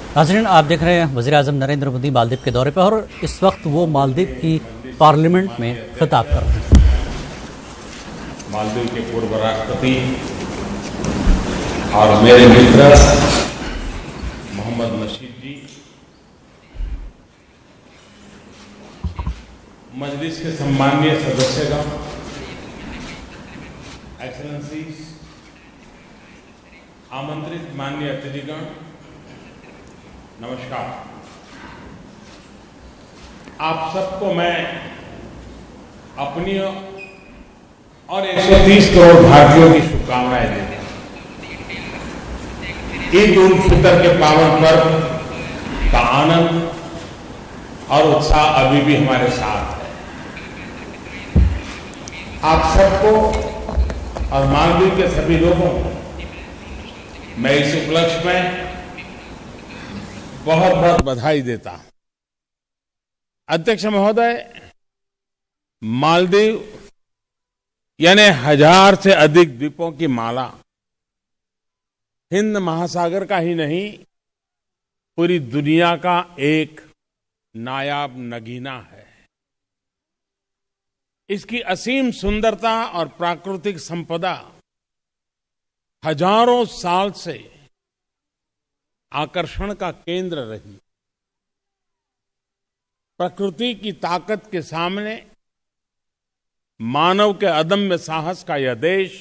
नाज़रीन, आप देख रहे हैं वज़ीर-ए-आज़म नरेंद्र मोदी मालदीव के दौरे पर और इस वक्त वो मालदीव की पार्लियामेंट में खिताब कर रहे हैं। मालदीव के पूर्व राष्ट्रपति और मेरे मित्र मोहम्मद नशीद जी, मजलिस के सम्माननीय सदस्यगण, एक्सेलेंसीज, आमंत्रित माननीय अतिथिगण, नमस्कार। आप सबको मैं अपनी और 130 करोड़ भारतीयों की शुभकामनाएं देता हूं। ईद उल फितर के पावन पर्व का आनंद और उत्साह अभी भी हमारे साथ है। आप सबको और मालदीव के सभी लोगों को मैं इस उपलक्ष्य में बहुत बहुत बधाई देता हूं। अध्यक्ष महोदय, मालदीव यानी 1000 से अधिक द्वीपों की माला हिंद महासागर का ही नहीं, पूरी दुनिया का एक नायाब नगीना है। इसकी असीम सुंदरता और प्राकृतिक संपदा हजारों साल से आकर्षण का केंद्र रही। प्रकृति की ताकत के सामने मानव के अदम्य साहस का यह देश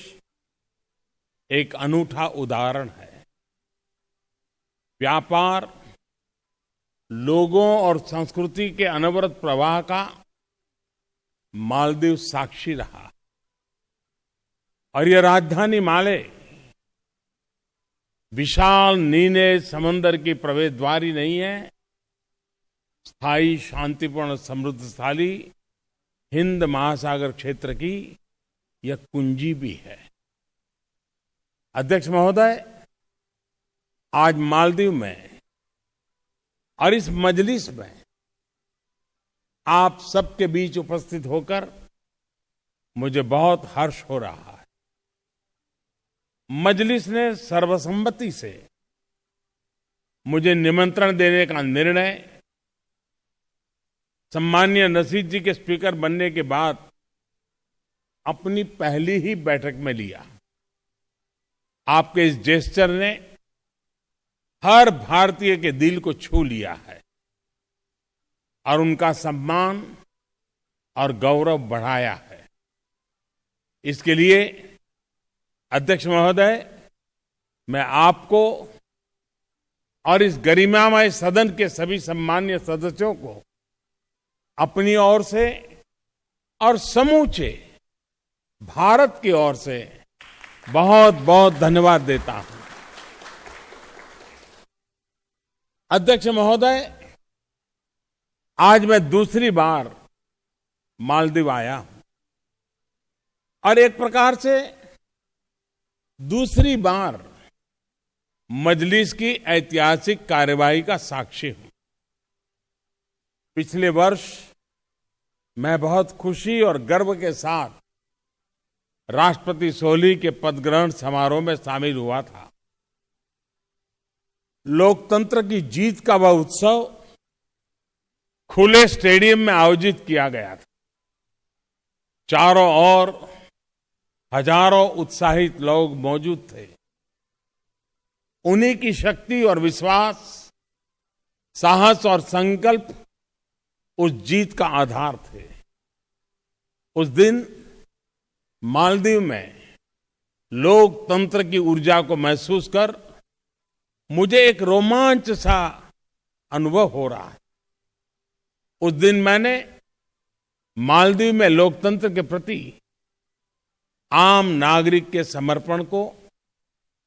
एक अनूठा उदाहरण है। व्यापार, लोगों और संस्कृति के अनवरत प्रवाह का मालदीव साक्षी रहा और यह राजधानी माले विशाल नीले समंदर की प्रवेश द्वार ही नहीं है, स्थायी, शांतिपूर्ण, समृद्धशाली हिंद महासागर क्षेत्र की यह कुंजी भी है। अध्यक्ष महोदय, आज मालदीव में और इस मजलिस में आप सबके बीच उपस्थित होकर मुझे बहुत हर्ष हो रहा है। मजलिस ने सर्वसम्मति से मुझे निमंत्रण देने का निर्णय सम्माननीय नशीद जी के स्पीकर बनने के बाद अपनी पहली ही बैठक में लिया। आपके इस जेस्चर ने हर भारतीय के दिल को छू लिया है और उनका सम्मान और गौरव बढ़ाया है। इसके लिए अध्यक्ष महोदय, मैं आपको और इस गरिमामय सदन के सभी सम्मानीय सदस्यों को अपनी ओर से और समूचे भारत की ओर से बहुत बहुत धन्यवाद देता हूं। अध्यक्ष महोदय, आज मैं दूसरी बार मालदीव आया हूं और एक प्रकार से दूसरी बार मजलिस की ऐतिहासिक कार्यवाही का साक्षी हूं। पिछले वर्ष मैं बहुत खुशी और गर्व के साथ राष्ट्रपति सोली के पद ग्रहण समारोह में शामिल हुआ था। लोकतंत्र की जीत का वह उत्सव खुले स्टेडियम में आयोजित किया गया था। चारों ओर हजारों उत्साहित लोग मौजूद थे। उन्हीं की शक्ति और विश्वास, साहस और संकल्प उस जीत का आधार थे। उस दिन मालदीव में लोकतंत्र की ऊर्जा को महसूस कर मुझे एक रोमांच सा अनुभव हो रहा है। उस दिन मैंने मालदीव में लोकतंत्र के प्रति आम नागरिक के समर्पण को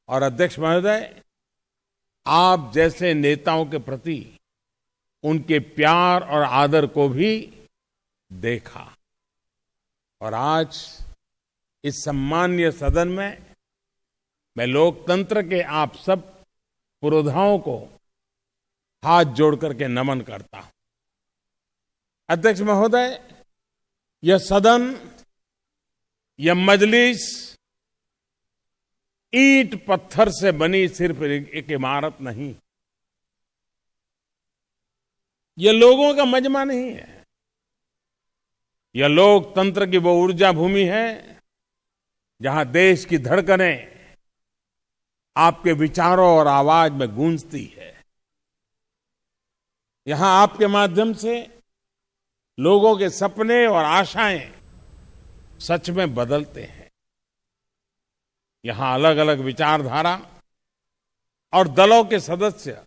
और अध्यक्ष महोदय, आप जैसे नेताओं के प्रति उनके प्यार और आदर को भी देखा। और आज इस सम्मानीय सदन में मैं लोकतंत्र के आप सब पुरोधाओं को हाथ जोड़ करके नमन करता हूं। अध्यक्ष महोदय, यह सदन, यह मजलिस ईंट पत्थर से बनी सिर्फ एक इमारत नहीं, ये लोगों का मजमा नहीं है। यह लोकतंत्र की वो ऊर्जा भूमि है जहां देश की धड़कनें आपके विचारों और आवाज में गूंजती है। यहां आपके माध्यम से लोगों के सपने और आशाएं सच में बदलते हैं। यहां अलग अलग विचारधारा और दलों के सदस्य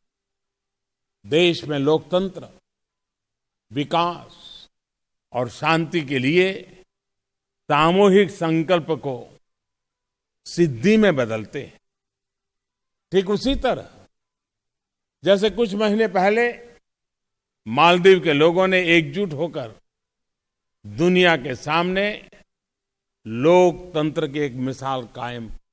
देश में लोकतंत्र, विकास और शांति के लिए सामूहिक संकल्प को सिद्धि में बदलते हैं। ठीक उसी तरह जैसे कुछ महीने पहले मालदीव के लोगों ने एकजुट होकर दुनिया के सामने लोकतंत्र की एक मिसाल कायम की।